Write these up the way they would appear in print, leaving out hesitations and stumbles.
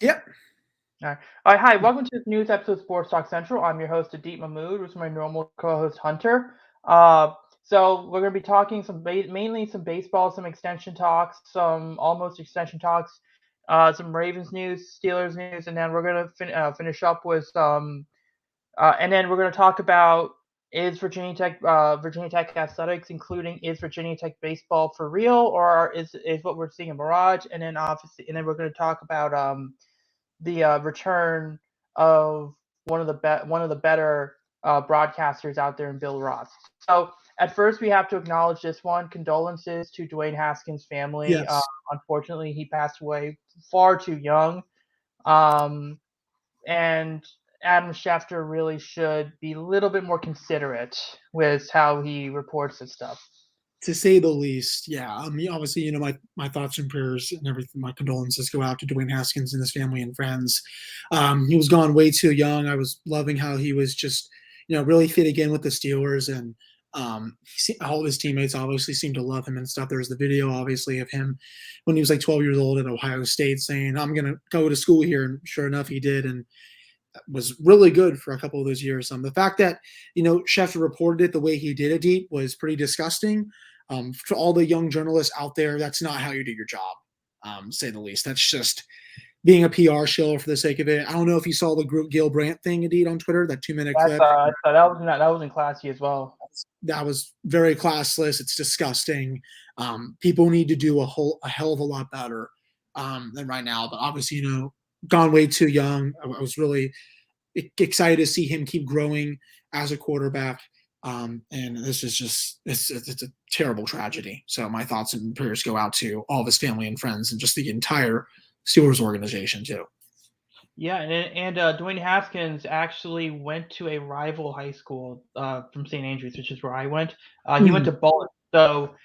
Yep. All right, hi, welcome to this news episode of Sports Talk Central. I'm your host, Adit Mahmood, with my normal co-host, Hunter. Uh, so we're going to be talking mainly some baseball, some extension talks, some almost extension talks, some Ravens news, Steelers news, and then we're going to finish up with and then we're going to talk about is Virginia Tech athletics, including is Virginia Tech baseball for real, or is what we're seeing a mirage? And then obviously, and then we're going to talk about the return of one of the better broadcasters out there in Bill Roth. So at first we have to acknowledge this one. Condolences to Dwayne Haskins' family. Yes. Unfortunately, he passed away far too young. Um, and Adam Schefter really should be a little bit more considerate with how he reports this stuff. To say the least, yeah. I mean, obviously, my thoughts and prayers and everything. My condolences go out to Dwayne Haskins and his family and friends. He was gone way too young. I was loving how he was just, really fit again with the Steelers, and all of his teammates obviously seemed to love him and stuff. There was the video, obviously, of him when he was like 12 years old at Ohio State saying, "I'm gonna go to school here," and sure enough, he did. And was really good for a couple of those years. The fact that Schefter reported it the way he did it was pretty disgusting. To all the young journalists out there, that's not how you do your job, say the least. That's just being a PR shill for the sake of it. I don't know if you saw the Gil Brandt thing, Indeed, on Twitter, that 2 minute That's clip. that was in classy as well. That was very classless. It's disgusting. People need to do a hell of a lot better than right now. But obviously, gone way too young. I was really excited to see him keep growing as a quarterback. And this is just it's a terrible tragedy. So my thoughts and prayers go out to all of his family and friends and just the entire Steelers organization too. Yeah, and Dwayne Haskins actually went to a rival high school from St. Andrews, which is where I went. He went Mm, to Bullitt, so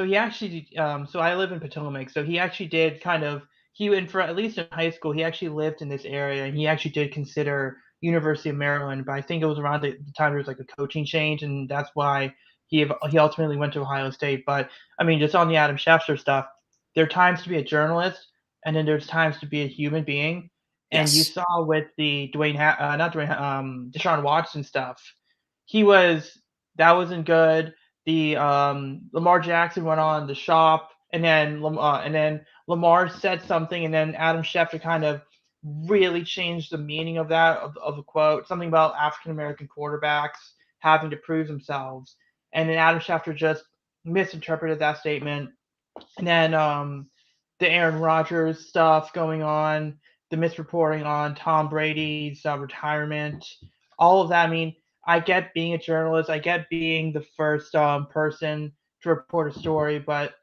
he actually so I live in Potomac, so he actually did kind of he went for at least in high school he actually lived in this area, and he actually did consider University of Maryland, but I think it was around the time there was like a coaching change, and that's why he ultimately went to Ohio State. But I mean, just on the Adam Schefter stuff, there are times to be a journalist, and then there's times to be a human being, and you yes. saw with the not Dwayne, Deshaun Watson stuff, he was that wasn't good. The Lamar Jackson went on the shop, and then Lamar said something, and then Adam Schefter kind of really changed the meaning of that of the quote, something about African American quarterbacks having to prove themselves, and then Adam Schefter just misinterpreted that statement, and then the Aaron Rodgers stuff going on, the misreporting on Tom Brady's retirement, all of that. I mean, I get being a journalist, I get being the first person to report a story, but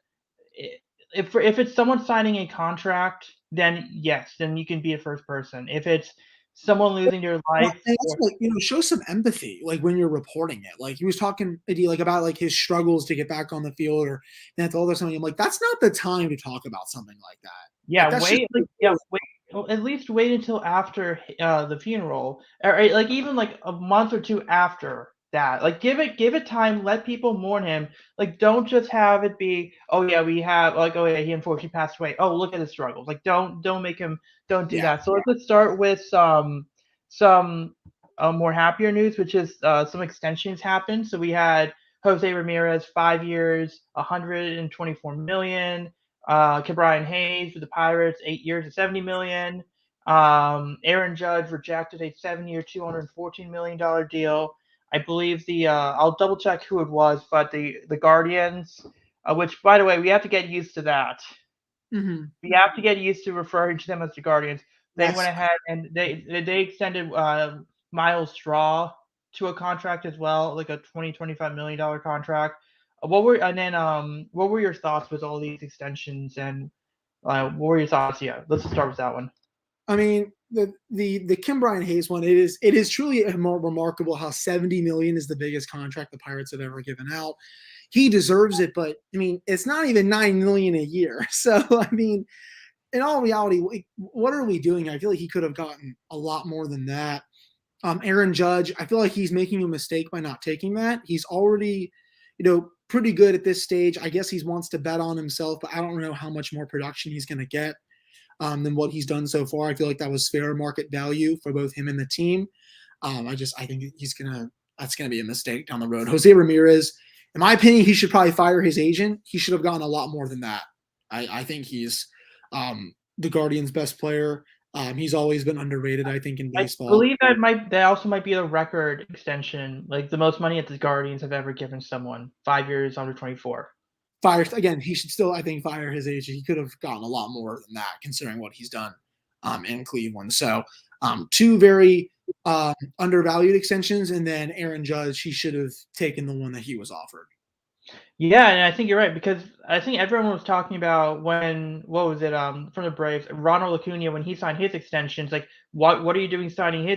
if it's someone signing a contract, then yes, then you can be a first person. If it's someone losing their Well, life, and or also, show some empathy, like when you're reporting it. Like he was talking, like about like his struggles to get back on the field, or that's all this something. I'm like, that's not the time to talk about something like that. Like yeah, that's just wait, like, yeah, wait. Well, at least wait until after the funeral, or like even like a month or two after that. Like give it time. Let people mourn him. Like don't just have it be, oh yeah, we have like, oh yeah, he unfortunately passed away. Oh, look at his struggles. Like don't make him, don't do yeah, that. So let's start with some more happier news, which is some extensions happened. So we had Jose Ramirez 5 years, 124 million. Brian Hayes for the Pirates, 8 years at 70 million. Aaron Judge rejected a 7 year, $214 million deal. I believe I'll double check who it was, but the Guardians, which by the way we have to get used to that. hmm We have to get used to referring to them as the Guardians. They went that's ahead and they extended Miles Straw to a contract as well, like a 25 million dollar contract. What were your thoughts with all these extensions, and what were your thoughts? Yeah, let's just start with that one. I mean, the Kim Brian Hayes one. It is truly more remarkable how 70 million is the biggest contract the Pirates have ever given out. He deserves it, but I mean, it's not even 9 million a year. So I mean, in all reality, what are we doing? I feel like he could have gotten a lot more than that. Aaron Judge, I feel like he's making a mistake by not taking that. He's already, pretty good at this stage. I guess he wants to bet on himself, but I don't know how much more production he's going to get. than what he's done so far. I feel like that was fair market value for both him and the team. I think that's gonna be a mistake down the road. Jose Ramirez, in my opinion, he should probably fire his agent. He should have gotten a lot more than that. I think he's the Guardians' best player. He's always been underrated, I think, in I baseball. believe that also might be a record extension, like the most money that the Guardians have ever given someone. 5 years under 24. Fire again. He should still, I think, fire his agent. He could have gotten a lot more than that, considering what he's done in Cleveland. So, two very undervalued extensions, and then Aaron Judge. He should have taken the one that he was offered. Yeah, and I think you're right because I think everyone was talking about what was it from the Braves, Ronald Acuna when he signed his extensions. Like, what are you doing signing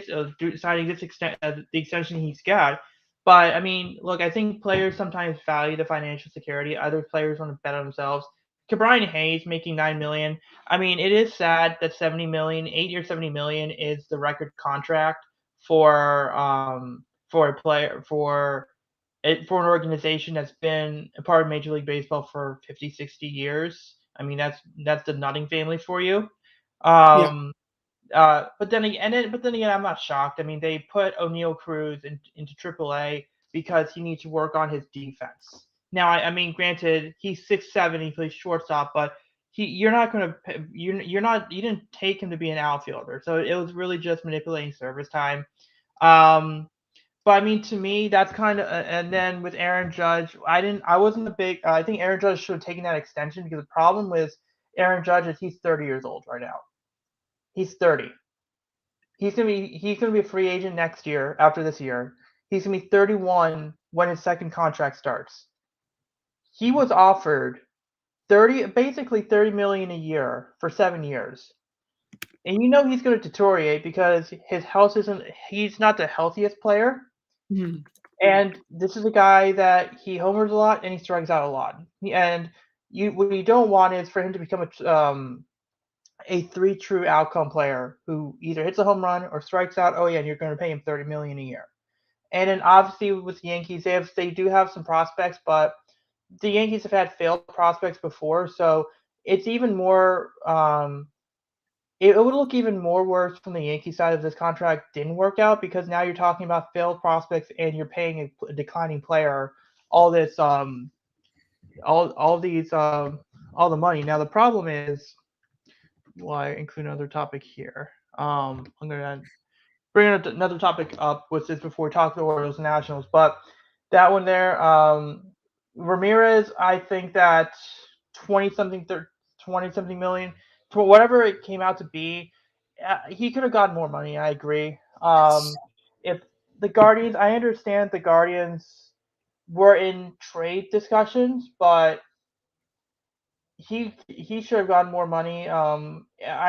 signing this the extension he's got? But I mean, look, I think players sometimes value the financial security. Other players want to bet on themselves. Brian Hayes making $9 million. I mean, it is sad that 70 million, 8 year 70 million is the record contract for a player for an organization that's been a part of Major League Baseball for 50, 60 years. I mean, that's the Nutting family for you. Yeah. Um, but then again, I'm not shocked. I mean, they put O'Neal Cruz into AAA because he needs to work on his defense. Now, I mean, granted, he's 6'7", he plays shortstop, but you're not going to you didn't take him to be an outfielder, so it was really just manipulating service time. Um, but I mean, to me, that's kind of, and then with Aaron Judge, I wasn't a big. I think Aaron Judge should have taken that extension because the problem with Aaron Judge is he's 30 years old right now. He's 30. He's gonna be a free agent next year after this year. He's gonna be 31 when his second contract starts. He was offered basically 30 million a year for 7 years, and you know he's gonna deteriorate because his health isn't. He's not the healthiest player. Mhm. And this is a guy that he homers a lot and he strikes out a lot. And what you don't want is for him to become a three true outcome player who either hits a home run or strikes out. Oh yeah, and you're going to pay him 30 million a year. And then obviously with the Yankees, they do have some prospects, but the Yankees have had failed prospects before, so it's even more. It would look even more worse from the Yankee side if this contract didn't work out because now you're talking about failed prospects and you're paying a declining player all this all these all the money. Now the problem is, well, I include another topic here. I'm gonna bring another topic up with this before we talk to the Orioles and Nationals, but that one there, Ramirez, I think that 20 something, 20 something million, for whatever it came out to be, he could have gotten more money. I agree. If the Guardians, I understand the Guardians were in trade discussions, but he should have gotten more money. I'm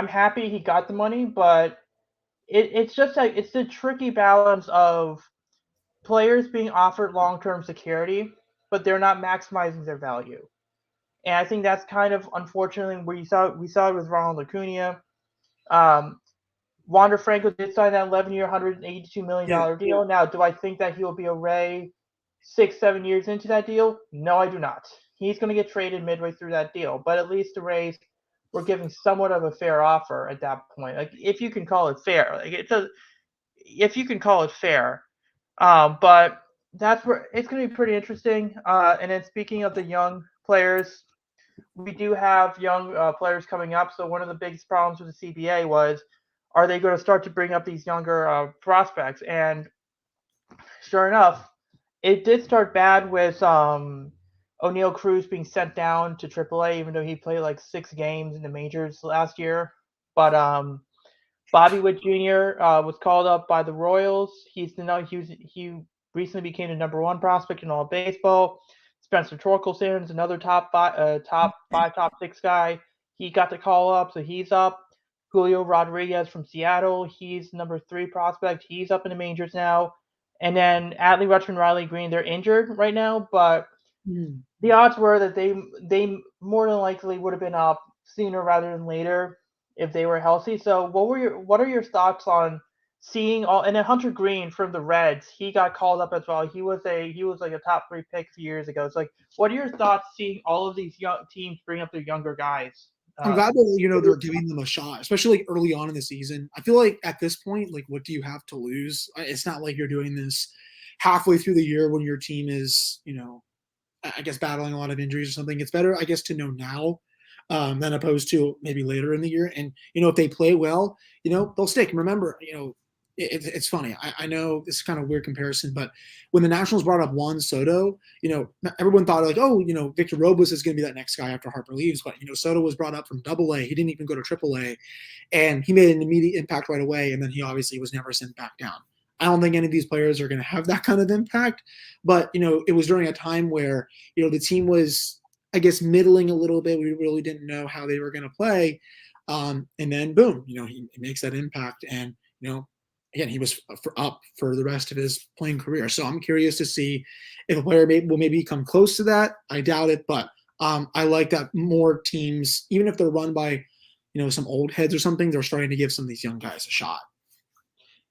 happy he got the money, but it's just like it's the tricky balance of players being offered long-term security, but they're not maximizing their value. And I think that's kind of unfortunately where we saw it with Ronald Acuna. Um, Wander Franco did sign that 11-year, $182 million Yeah. deal. Now, do I think that he'll be a Ray 6, 7 years into that deal? No, I do not. He's going to get traded midway through that deal, but at least the Rays were giving somewhat of a fair offer at that point. Like, if you can call it fair, if you can call it fair. But that's where it's going to be pretty interesting. And then speaking of the young players, we do have young players coming up. So one of the biggest problems with the CBA was, are they going to start to bring up these younger prospects? And sure enough, it did start bad with O'Neal Cruz being sent down to AAA, even though he played like 6 games in the majors last year. But Bobby Witt Jr. Was called up by the Royals. He recently became the #1 prospect in all of baseball. Spencer Torkelson is another top 5, top 6 guy. He got the call up, so he's up. Julio Rodriguez from Seattle, he's #3 prospect. He's up in the majors now. And then Adley Rutschman, Riley Green, they're injured right now, but Mm. the odds were that they more than likely would have been up sooner rather than later if they were healthy. So what are your thoughts on seeing all, and then Hunter Green from the Reds, he got called up as well. He was like a top 3 pick a few years ago. It's like, what are your thoughts seeing all of these young teams bring up their younger guys I'm Uh, glad that they're giving them a shot, especially like early on in the season. I feel like at this point, like what do you have to lose? It's not like you're doing this halfway through the year when your team is I guess battling a lot of injuries or something. It's better, I guess, to know now than opposed to maybe later in the year. And if they play well, they'll stick. And remember, it's funny. I know this is kind of weird comparison, but when the Nationals brought up Juan Soto, everyone thought like, oh, Victor Robles is going to be that next guy after Harper leaves. But Soto was brought up from Double A. He didn't even go to Triple A, and he made an immediate impact right away. And then he obviously was never sent back down. I don't think any of these players are going to have that kind of impact, but it was during a time where the team was, I guess, middling a little bit. We really didn't know how they were going to play, and then boom, he makes that impact, and again, he was up for the rest of his playing career. So I'm curious to see if a player will maybe come close to that. I doubt it, but I like that more teams, even if they're run by some old heads or something, they're starting to give some of these young guys a shot.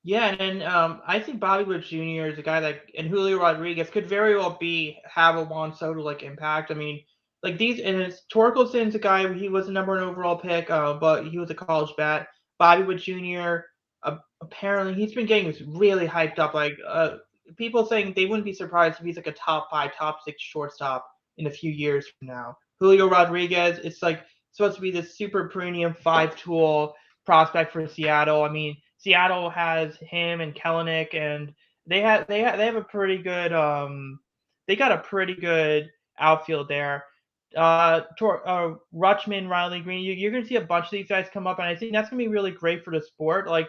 Yeah, and I think Bobby Witt Jr. is a guy that, and Julio Rodriguez could very well have a Juan Soto like impact. I mean, like these, and it's Torkelson's a guy. He was a number one overall pick, but he was a college bat. Bobby Witt Jr. Apparently, he's been getting really hyped up. Like people saying they wouldn't be surprised if he's like a top 5, top 6 shortstop in a few years from now. Julio Rodriguez, it's like supposed to be this super premium 5-tool prospect for Seattle. I mean, Seattle has him and Kellenic, and they have a pretty good they got a pretty good outfield there. Rutschman, Riley Green, you're going to see a bunch of these guys come up, and I think that's going to be really great for the sport. Like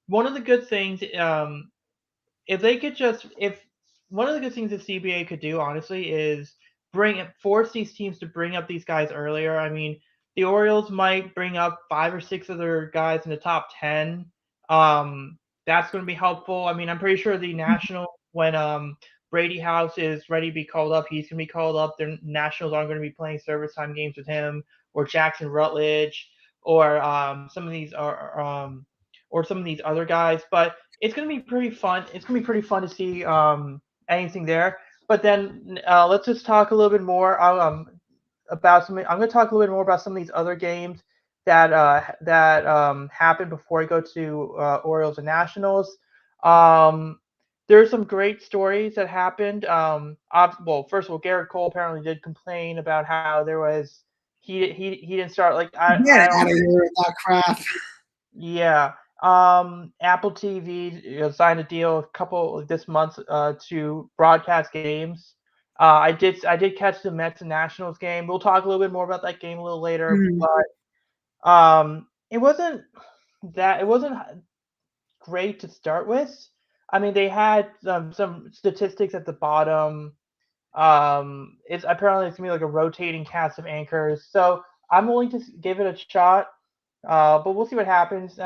one of the good things, if they could just if one of the good things the CBA could do, honestly, is force these teams to bring up these guys earlier. I mean, the Orioles might bring up 5 or 6 other guys in the top 10. That's going to be helpful. I mean, I'm pretty sure the National when Brady House is ready to be called up, he's going to be called up. The Nationals aren't going to be playing service time games with him or Jackson Rutledge or some of these other guys, but it's going to be pretty fun. It's going to be pretty fun to see anything there. But then let's just talk a little bit more about some. I'm going to talk a little bit more about some of these other games that happened before I go to Orioles and Nationals. Um, there's some great stories that happened. Well, first of all, Garrett Cole apparently did complain about how there was he didn't start like Get I don't out of here with that crap. yeah. Apple TV signed a deal a couple this month to broadcast games. I did catch the Mets and Nationals game. We'll talk a little bit more about that game a little later, Mhm. but it wasn't great to start with. I mean, they had some statistics at the bottom. It's gonna be like a rotating cast of anchors, so I'm willing to give it a shot. But we'll see what happens.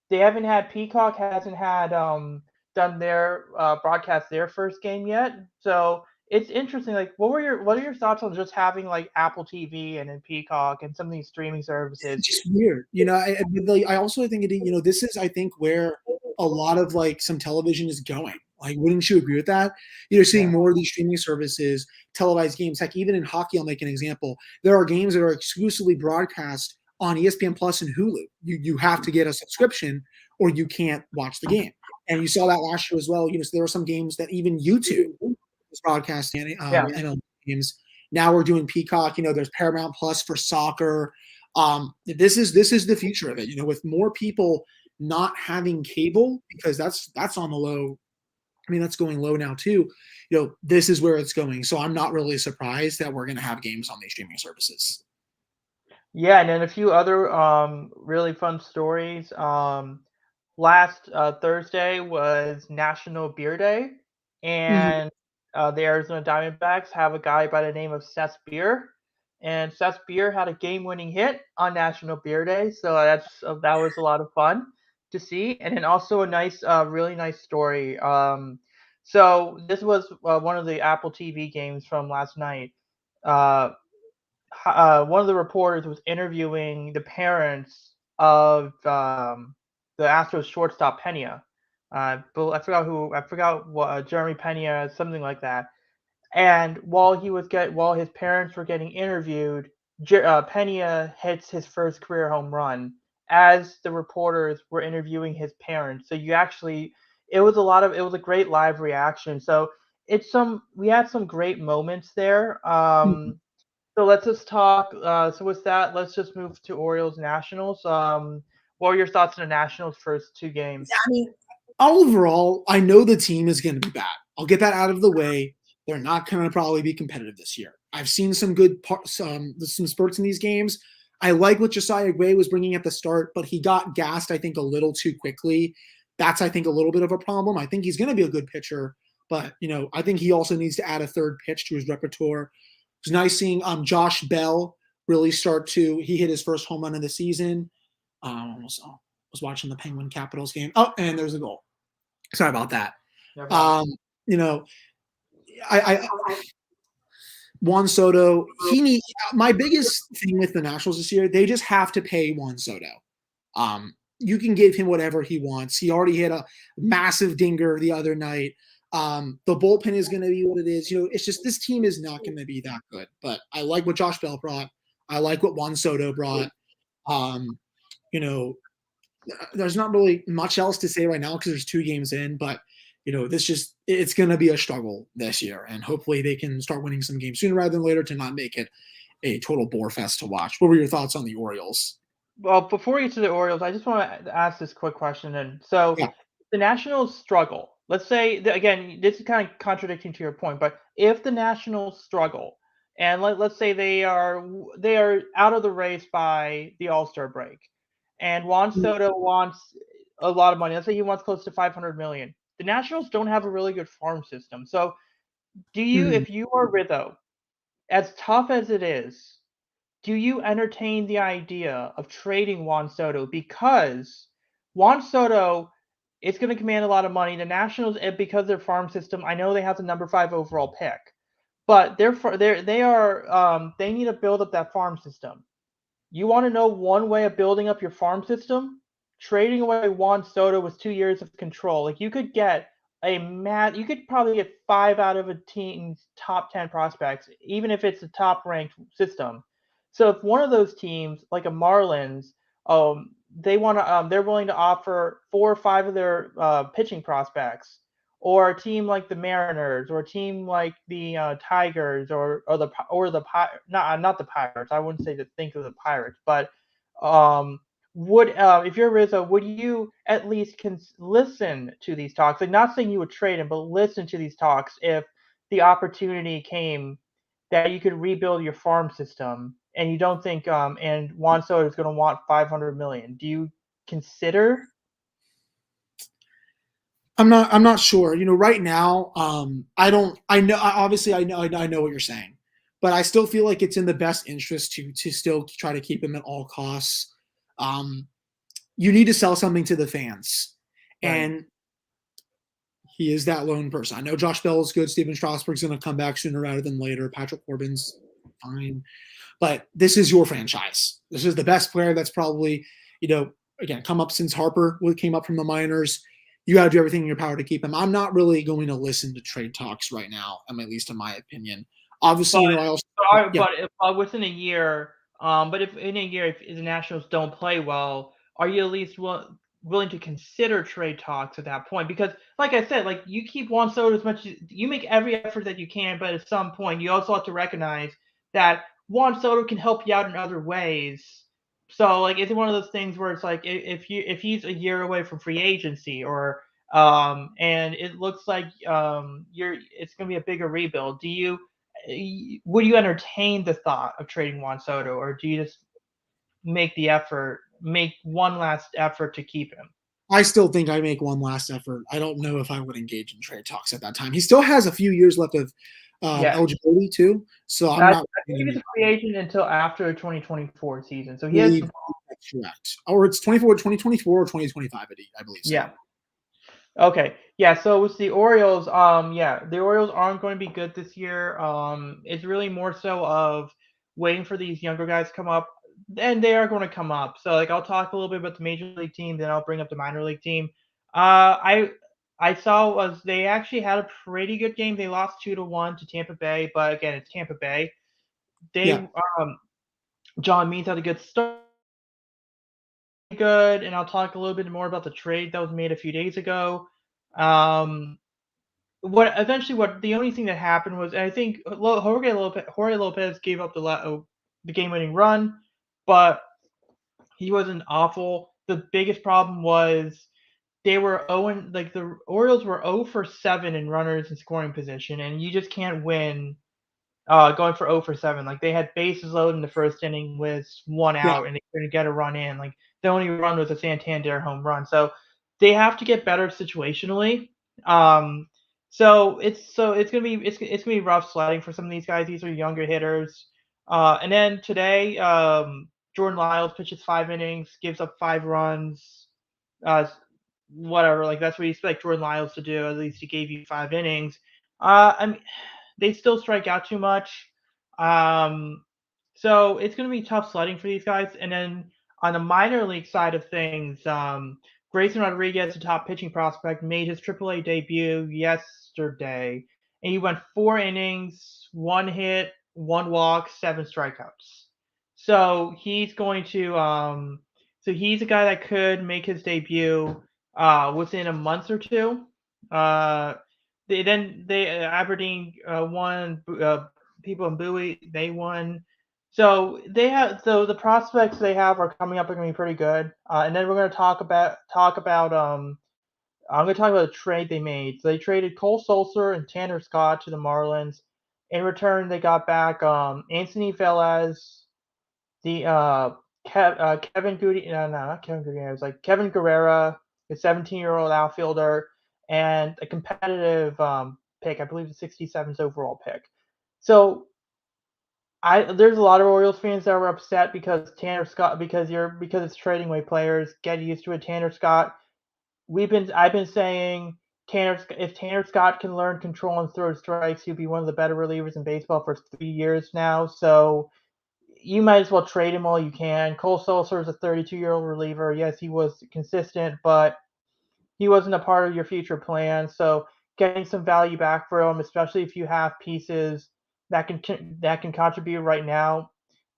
They haven't had Peacock hasn't had done their broadcast their first game yet, so it's interesting. Like, what are your thoughts on just having like Apple TV and then Peacock and some of these streaming services? It's just weird, I also think this is, I think, where a lot of like some television is going. Like, wouldn't you agree with that? You're seeing Yeah, more of these streaming services, televised games. Heck, even in hockey, I'll make an example. There are games that are exclusively broadcast on ESPN Plus and Hulu. You have to get a subscription or you can't watch the game. And you saw that last year as well. So there were some games that even YouTube was broadcasting yeah. MLB games. Now we're doing Peacock. There's Paramount Plus for soccer. This is the future of it. With more people not having cable because that's on the low. I mean, that's going low now too. This is where it's going. So I'm not really surprised that we're going to have games on these streaming services. Yeah, and then a few other really fun stories. Last Thursday was National Beer Day, Mhm. and the Arizona Diamondbacks have a guy by the name of Seth Beer, and Seth Beer had a game-winning hit on National Beer Day, so that was a lot of fun to see, and then also a really nice story. So this was one of the Apple TV games from last night. Uh, One of the reporters was interviewing the parents of the Astros shortstop Pena. But I forgot what Jeremy Pena, something like that. And while his parents were getting interviewed, Pena hits his first career home run as the reporters were interviewing his parents. So you actually, it was a great live reaction. So we had some great moments there. So let's just talk. So with that, let's just move to Orioles Nationals. What were your thoughts on the Nationals' first two games? I mean, overall, I know the team is going to be bad. I'll get that out of the way. They're not going to probably be competitive this year. I've seen some good some spurts in these games. I like what Josiah Gray was bringing at the start, but he got gassed, I think, a little too quickly. That's, I think, a little bit of a problem. I think he's going to be a good pitcher, but I think he also needs to add a third pitch to his repertoire. It was nice seeing Josh Bell really start to. He hit his first home run of the season. Was watching the Penguin Capitals game. Oh, and there's a goal. Sorry about that. No problem. You know, I Juan Soto. My biggest thing with the Nationals this year. They just have to pay Juan Soto. You can give him whatever he wants. He already hit a massive dinger the other night. The bullpen is going to be what it is. It's just this team is not going to be that good. But I like what Josh Bell brought. I like what Juan Soto brought. You know, there's not really much else to say right now because there's 2 games in, but it's going to be a struggle this year, and hopefully they can start winning some games sooner rather than later to not make it a total bore fest to watch. What were your thoughts on the Orioles? Well, before we get to the Orioles, I just want to ask this quick question. And so, Yeah. the Nationals struggle. Let's say again, this is kind of contradicting to your point, but if the Nationals struggle, and let's say they are out of the race by the All-Star break, and Juan Soto wants a lot of money. Let's say he wants close to 500 million. The Nationals don't have a really good farm system. So, Mhm. if you are Rizzo, as tough as it is, do you entertain the idea of trading Juan Soto because Juan Soto is going to command a lot of money? The Nationals, because their farm system, I know they have the number 5 overall pick, but they need to build up that farm system. You want to know one way of building up your farm system? Trading away Juan Soto with 2 years of control. Like you could probably get 5 out of a team's top 10 prospects, even if it's a top ranked system. So if one of those teams, like a Marlins, they're willing to offer 4 or 5 of their pitching prospects, or a team like the Mariners, or a team like the Tigers, not the Pirates. I wouldn't say to think of the Pirates, but um, would if you're Rizzo, would you at least listen to these talks? Like, not saying you would trade him, but listen to these talks if the opportunity came that you could rebuild your farm system, and you don't think and Juan Soto is going to want 500 million. Do you consider? I'm not sure. Right now, I don't. I know. Obviously, I know what you're saying, but I still feel like it's in the best interest to still try to keep him at all costs. Um, you need to sell something to the fans, Right. and he is that lone person. I know Josh Bell is good. Steven Strasburg's going to come back sooner rather than later. Patrick Corbin's fine, but this is your franchise. This is the best player that's probably, again, come up since Harper came up from the minors. You got to do everything in your power to keep him. I'm not really going to listen to trade talks right now, at least in my opinion. Obviously, But I also, yeah, but if within a year, but if in a year, if the Nationals don't play well, are you at least willing to consider trade talks at that point? Because, like I said, like, you keep Juan Soto as much as you make every effort that you can, but at some point, you also have to recognize that Juan Soto can help you out in other ways. So, like, it's one of those things where it's like, if he's a year away from free agency, or and it looks like it's going to be a bigger rebuild, would you entertain the thought of trading Juan Soto, or do you just make one last effort to keep him? I still think I make one last effort. I don't know if I would engage in trade talks at that time. He still has a few years left of Yeah, eligibility too, so I'm I not believe he's a free agent until after the 2024 season, so he has believe some. that's correct. Or it's 2024 or 2025, I believe so. Yeah. Okay. Yeah. So with the Orioles, yeah, the Orioles aren't going to be good this year. It's really more so of waiting for these younger guys to come up, and they are going to come up. So, like, I'll talk a little bit about the major league team, then I'll bring up the minor league team. I saw was they actually had a pretty good game. They lost 2-1 to Tampa Bay, but again, it's Tampa Bay. They Yeah. John Means had a good start, good, and I'll talk a little bit more about the trade that was made a few days ago. Um, what the only thing that happened was I think Jorge Lopez gave up the game-winning run, but he wasn't awful. The biggest problem was they were 0 like the Orioles were 0 for 7 in runners in scoring position, and you just can't win going for 0 for 7. Like they had bases loaded in the first inning with one Yeah, out, and they couldn't get a run in. Like the only run was a Santander home run. So they have to get better situationally. Um, so it's gonna be rough sledding for some of these guys. These are younger hitters. And then today, Jordan Lyles pitches 5 innings, gives up 5 runs. Uh, Whatever, like that's what you expect Jordan Lyles to do. At least he gave you 5 innings. I mean, they still strike out too much. Um, so it's going to be tough sledding for these guys. And then on the minor league side of things, Grayson Rodriguez, the top pitching prospect, made his AAA debut yesterday, and he went 4 innings, 1 hit, 1 walk, 7 strikeouts. So he's going to, he's a guy that could make his debut within a month or two. Uh, they Aberdeen won. People in Bowie they won. So the prospects they have are coming up are going to be pretty good. And then we're going to talk about I'm going to talk about the trade they made. So they traded Cole Sulser and Tanner Scott to the Marlins. In return, they got back Anthony Velez, the Kevin Goody, no, not Kevin Goody. It was like Kevin Guerrera, a 17-year-old outfielder, and a competitive pick. I believe the 67th overall pick. So there's a lot of Orioles fans that were upset because Tanner Scott because it's trading away players. Get used to it. Tanner Scott. I've been saying if Tanner Scott can learn control and throw strikes, he'll be one of the better relievers in baseball for 3 years now. So you might as well trade him all you can. Cole Sulser is a 32-year-old reliever. Yes, he was consistent, but he wasn't a part of your future plan. So getting some value back for him, especially if you have pieces that can contribute right now.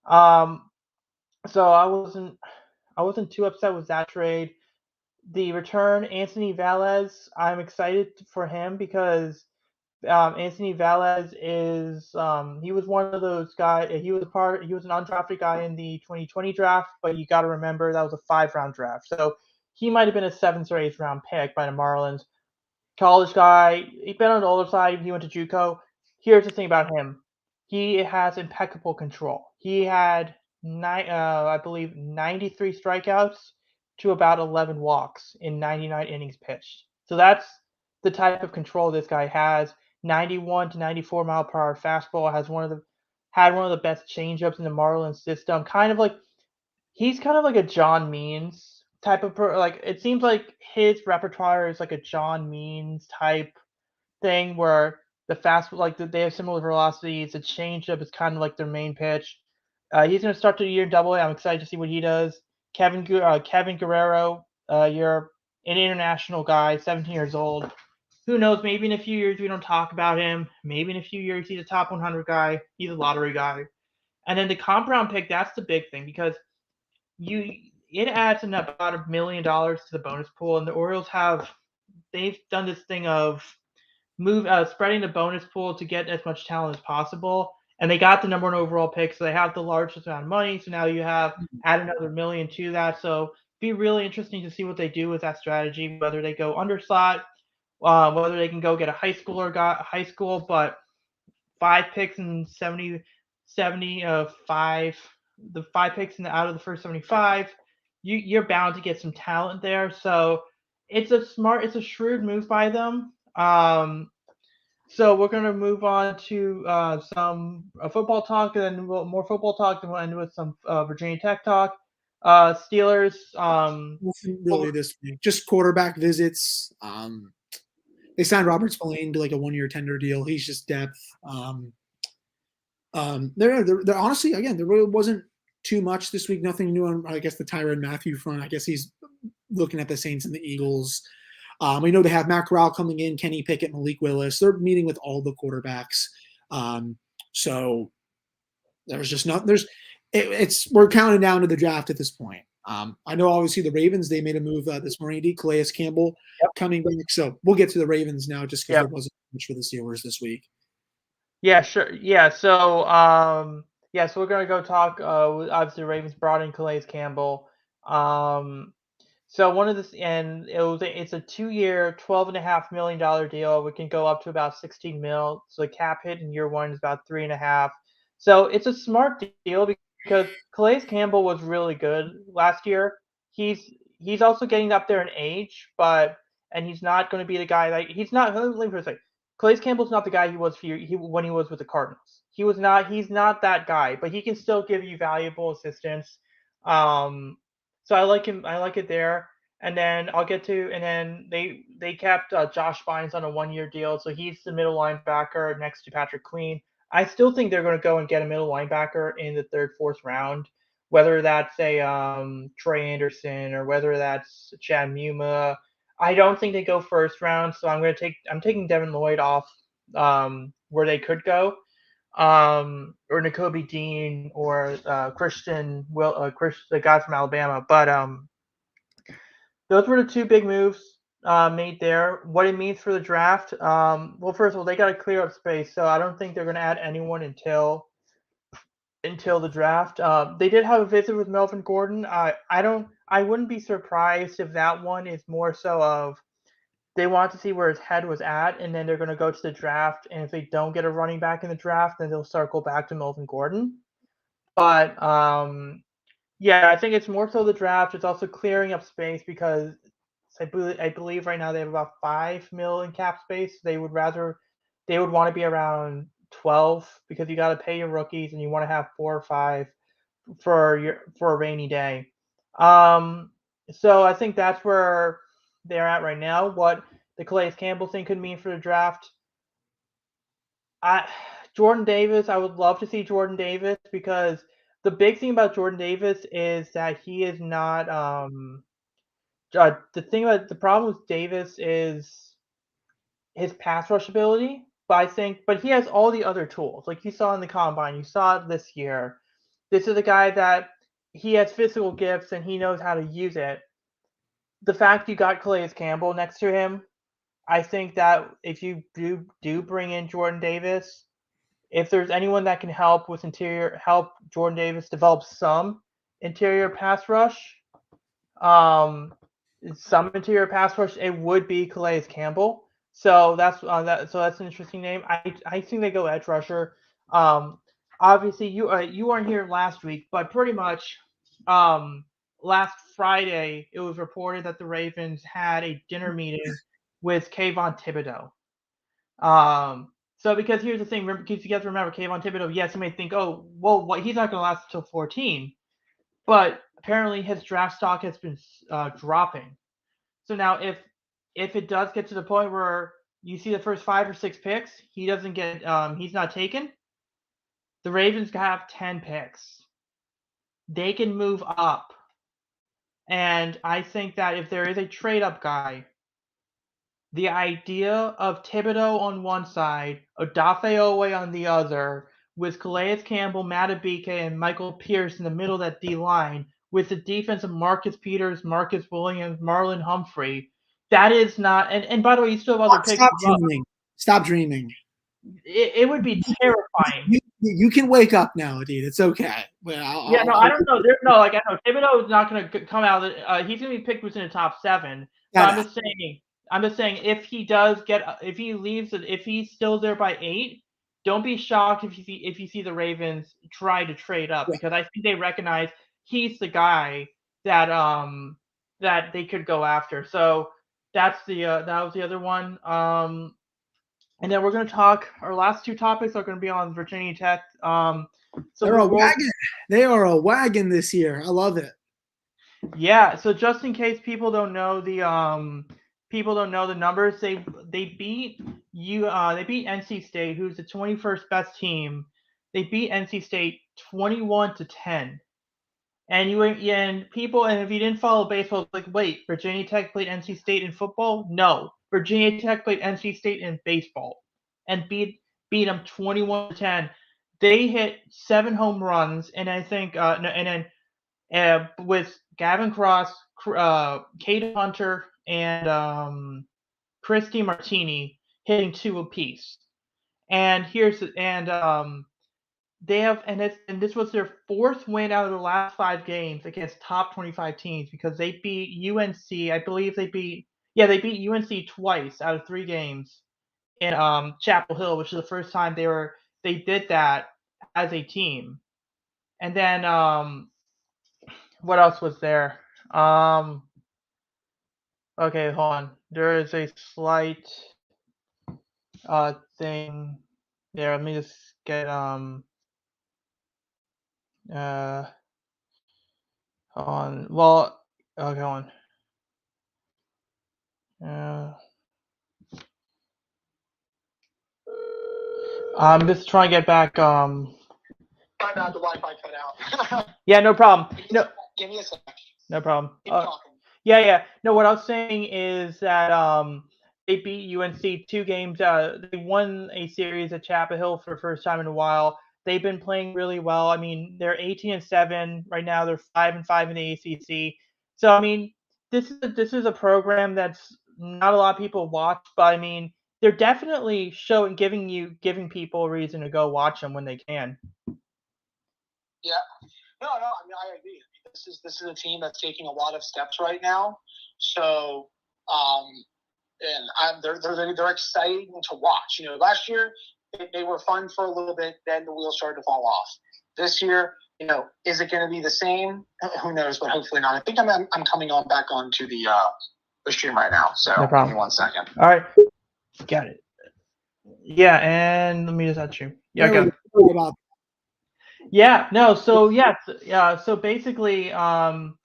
Um, so I wasn't too upset with that trade. The return, Anthony Velez, I'm excited for him because Anthony Velez is he was one of those guys. He was an undrafted guy in the 2020 draft, but you got to remember that was a 5 round draft. So he might have been a 7th or 8th round pick by the Marlins. College guy. He's been on the older side. He went to JUCO. Here's the thing about him. He has impeccable control. He had I believe 93 strikeouts to about 11 walks in 99 innings pitched. So that's the type of control this guy has. 91 to 94 mile per hour fastball had one of the best changeups in the Marlins system. He's kind of like a John Means type of like it seems like his repertoire is like a John Means type thing where they have similar velocities. The changeup is kind of like their main pitch. He's going to start the year in Double A. I'm excited to see what he does. Kevin Guerrero, you're an international guy, 17 years old. Who knows? Maybe in a few years we don't talk about him. Maybe in a few years he's a top 100 guy. He's a lottery guy. And then the comp round pick, that's the big thing because you it adds about $1 million to the bonus pool, and the Orioles they've done this thing of spreading the bonus pool to get as much talent as possible. And they got the number 1 overall pick, so they have the largest amount of money. So now you have add another million to that. So be really interesting to see what they do with that strategy. Whether they go underslot, whether they can go get a high school, but 5 picks in 75, the 5 picks out of the first 75, you're bound to get some talent there. So it's a shrewd move by them. So we're going to move on to some football talk, and then more football talk, and we'll end with some Virginia Tech talk. Steelers. nothing really this week. Just quarterback visits. They signed Robert Spillane to like a 1-year tender deal. He's just depth. There honestly, again, there really wasn't too much this week. Nothing new on, I guess, the Tyrann Mathieu front. I guess he's looking at the Saints and the Eagles. We know they have Matt Corral coming in, Kenny Pickett, Malik Willis. They're meeting with all the quarterbacks. So there's just not there's we're counting down to the draft at this point. I know obviously the Ravens, they made a move this morning, Calais Campbell Yep. coming back. So we'll get to the Ravens now just because Yep. there wasn't much for the Steelers this week. Yeah, sure. Yeah, so so we're gonna go talk. Obviously, the Ravens brought in Calais Campbell. Um, so one of this, and it's a 2-year, $12.5 million deal. We can go up to about 16 mil. So the cap hit in year one is about 3.5. So it's a smart deal because Calais Campbell was really good last year. He's also getting up there in age, and he's not going to be the guy like he's not. Let me first say, Calais Campbell's not the guy he was when he was with the Cardinals. He's not that guy, but he can still give you valuable assistance. So I like him. I like it there. And then they kept Josh Bynes on a 1-year deal, so he's the middle linebacker next to Patrick Queen. I still think they're going to go and get a middle linebacker in the third, fourth round, whether that's a Trey Anderson or whether that's Chad Muma. I don't think they go first round, so I'm taking Devin Lloyd off where they could go, or N'Kobe Dean or the guy from Alabama. But those were the two big moves made there. What it means for the draft, well, first of all, they got to clear up space, so I don't think they're going to add anyone until the draft. They did have a visit with Melvin Gordon. I wouldn't be surprised if that one is more so of they want to see where his head was at, and then they're going to go to the draft. And if they don't get a running back in the draft, then they'll circle back to Melvin Gordon. But yeah, I think it's more so the draft. It's also clearing up space because I believe right now they have about 5 mil in cap space. They would want to be around 12 because you got to pay your rookies and you want to have 4 or 5 for a rainy day. So I think that's where they're at right now. What the Calais Campbell thing could mean for the draft. Jordan Davis, I would love to see Jordan Davis because the big thing about Jordan Davis is that he is not the problem with Davis is his pass rush ability, but he has all the other tools. Like you saw in the combine, you saw it this year. This is a guy that he has physical gifts and he knows how to use it. The fact you got Calais Campbell next to him, I think that if you do bring in Jordan Davis, if there's anyone that can help Jordan Davis develop some interior pass rush, um, it would be Calais Campbell. So that's an interesting name. I think they go edge rusher. Um, Obviously you weren't here last week, but pretty much last Friday it was reported that the Ravens had a dinner meeting with Kayvon Thibodeau. So because here's the thing, because you guys remember Kayvon Thibodeau, yes, you may think, oh, well, he's not going to last until 14, but apparently his draft stock has been dropping. So now if it does get to the point where you see the first 5 or 6 picks, he's not taken, the Ravens have 10 picks. They can move up. And I think that if there is a trade up guy, the idea of Thibodeau on one side, Odafe Owe on the other, with Calais Campbell, Matabike, and Michael Pierce in the middle of that D line, with the defense of Marcus Peters, Marcus Williams, Marlon Humphrey, that is not. And by the way, you still have other picks. Stop dreaming. Stop dreaming. It would be terrifying. You can wake up now, dude. It's okay. I don't know. I know Thibodeau is not going to come out. He's going to be picked within the top 7. But I'm just saying, if he's still there by 8, don't be shocked if you see the Ravens try to trade up because I think they recognize he's the guy that they could go after. So that was the other one. And then we're going to talk. Our last 2 topics are going to be on Virginia Tech. They're a wagon. They are a wagon this year. I love it. Yeah. So just in case people don't know the numbers, they beat NC State, who's the 21st best team. They beat NC State 21-10. And if you didn't follow baseball, it's like, wait, Virginia Tech played NC State in football? No, Virginia Tech played NC State in baseball, and beat them 21-10. they hit 7 home runs, and I think and then with Gavin Cross, Cade Hunter, and Christy Martini hitting 2 apiece. And this was their 4th win out of the last 5 games against top 25 teams, because they beat UNC. I believe they beat UNC twice out of 3 games in Chapel Hill, which is the first time they did that as a team. And then what else was there? Okay, hold on. There is a slight thing there. Let me just get uh on. Well, okay, hold on. I'm just trying to get back. Sorry about the Wi-Fi cut out. Yeah, no problem. No, Give me a sec. no problem. Keep talking. Yeah. No, what I was saying is that they beat UNC 2 games. They won a series at Chapel Hill for the first time in a while. They've been playing really well. I mean, they're 18-7 right now. They're 5-5 in the ACC. So I mean, this is a program that's not a lot of people watch, but I mean, they're definitely giving people a reason to go watch them when they can. Yeah. No. I mean, I agree. This is a team that's taking a lot of steps right now. So, and they're exciting to watch. You know, last year they were fun for a little bit, then the wheels started to fall off. This year, you know, is it going to be the same? Who knows? But hopefully not. I think I'm coming back onto the stream right now. So No problem. Give me 1 second. All right, got it. Yeah, and let me just add you. Yeah, go. Yeah, no, so basically, some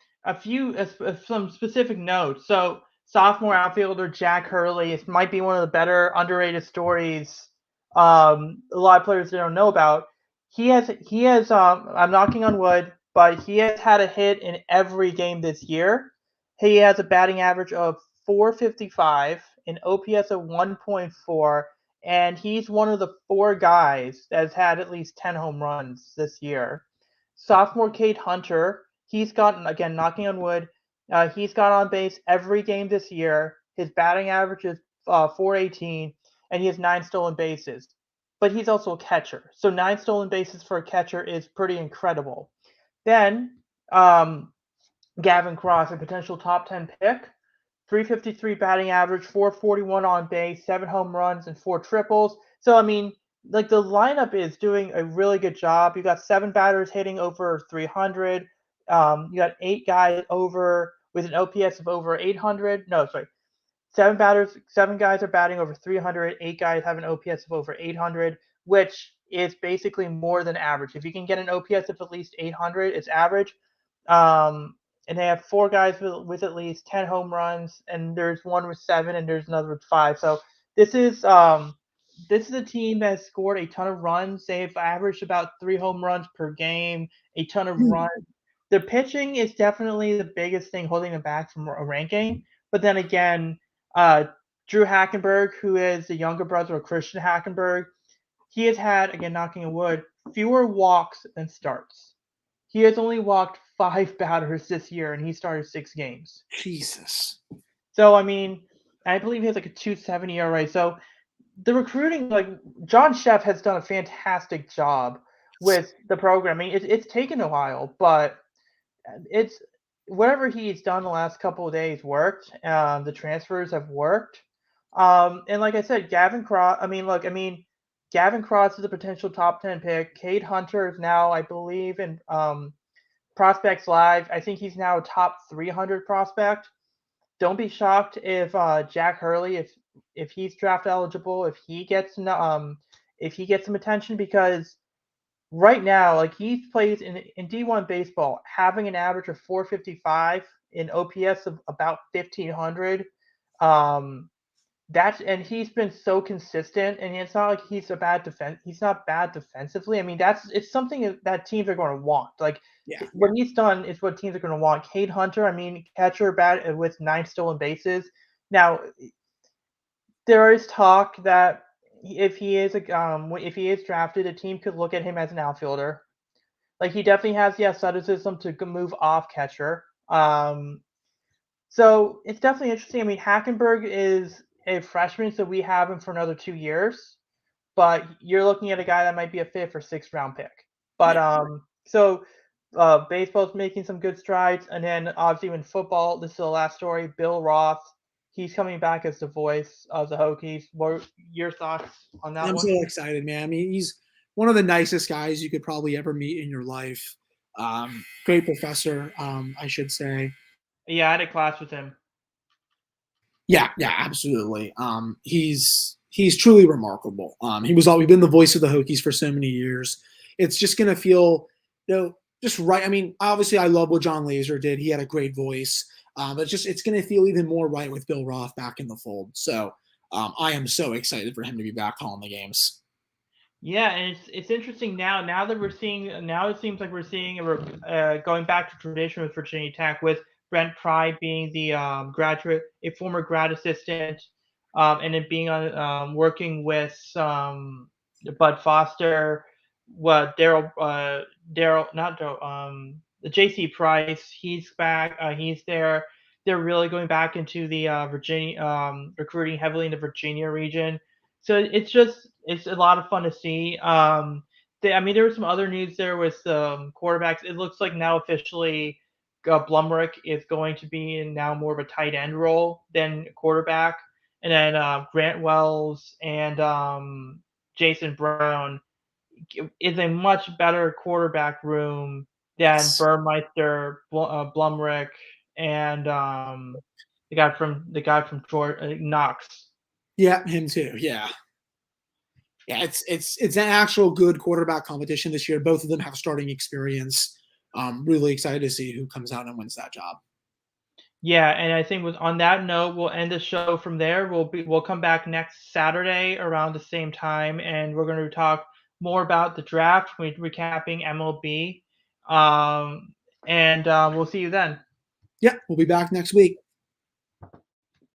specific notes. So sophomore outfielder Jack Hurley, it might be one of the better underrated stories. A lot of players don't know about. He has. I'm knocking on wood, but he has had a hit in every game this year. He has a batting average of 455, an OPS of 1.4, and he's one of the 4 guys that's had at least 10 home runs this year. Sophomore Cade Hunter, he's gotten, again, knocking on wood, he's got on base every game this year. His batting average is 418, and he has 9 stolen bases. But he's also a catcher, so 9 stolen bases for a catcher is pretty incredible. Then Gavin Cross, a potential top 10 pick, 353 batting average, 441 on base, 7 home runs, and 4 triples. So, I mean, like, the lineup is doing a really good job. You got 7 batters hitting over 300. You got 8 guys over with an OPS of over 800. No, sorry. 7 guys are batting over 300. 8 guys have an OPS of over 800, which is basically more than average. If you can get an OPS of at least 800, it's average. And they have 4 guys with at least 10 home runs, and there's one with 7, and there's another with 5. So this is a team that has scored a ton of runs. They've averaged about 3 home runs per game, a ton of runs. The pitching is definitely the biggest thing holding them back from a ranking. But then again, Drew Hackenberg, who is the younger brother of Christian Hackenberg, he has had, again, knocking on wood, fewer walks than starts. He has only walked 5 batters this year, and he started 6 games. Jesus. So, I mean, I believe he has like a 2.70 ERA. So the recruiting, like, John Sheff has done a fantastic job with the program. I mean, it's taken a while, but it's whatever he's done the last couple of days worked. The transfers have worked. And like I said, Gavin Cross. Gavin Cross is a potential top 10 pick. Cade Hunter is now, I believe, in Prospects Live. I think he's now a top 300 prospect. Don't be shocked if Jack Hurley, if he's draft eligible, if he gets some attention, because right now, like, he plays in D1 baseball, having an average of 455 in OPS of about 1500. And he's been so consistent, and it's not like he's not bad defensively. I mean, it's something that teams are going to want. Like, what he's done is what teams are going to want. Cade Hunter, I mean, catcher bat with 9 stolen bases. Now, there is talk that if he is if he is drafted, a team could look at him as an outfielder. Like he definitely has the athleticism to move off catcher. So it's definitely interesting. I mean, Hackenberg is a freshman, so we have him for another 2 years. But you're looking at a guy that might be a fifth or sixth round pick. But Yeah. so baseball's making some good strides, and then obviously in football, this is the last story. Bill Roth, he's coming back as the voice of the Hokies. What are your thoughts on that I'm one? so excited, man. I mean, he's one of the nicest guys you could probably ever meet in your life. Great professor, I should say. Yeah, I had a class with him. Yeah, yeah, absolutely. He's truly remarkable. He's been the voice of the Hokies for so many years. It's just gonna feel, just right. I mean, obviously, I love what John Laser did. He had a great voice. But it's gonna feel even more right with Bill Roth back in the fold. So I am so excited for him to be back calling the games. Yeah, and it's interesting now. Now that we're seeing, now it seems like we're seeing going back to tradition with Virginia Tech, with Brent Pry being the a former grad assistant, and then being on working with Bud Foster, what Daryl, not Daryl, the J.C. Price. He's back. He's there. They're really going back into the Virginia recruiting heavily in the Virginia region. So it's a lot of fun to see. I mean, there was some other news there with quarterbacks. It looks like now officially Blumrick is going to be in now more of a tight end role than quarterback, and then Grant Wells and Jason Brown is a much better quarterback room than Yes. Burmeister, Blumrick, and the guy from Georgia, Knox. Yeah, him too. Yeah. Yeah, it's an actual good quarterback competition this year. Both of them have starting experience. Really excited to see who comes out and wins that job. Yeah, and I think with on that note, we'll end the show from there. We'll come back next Saturday around the same time, and we're going to talk more about the draft, recapping MLB, and we'll see you then. Yeah, we'll be back next week.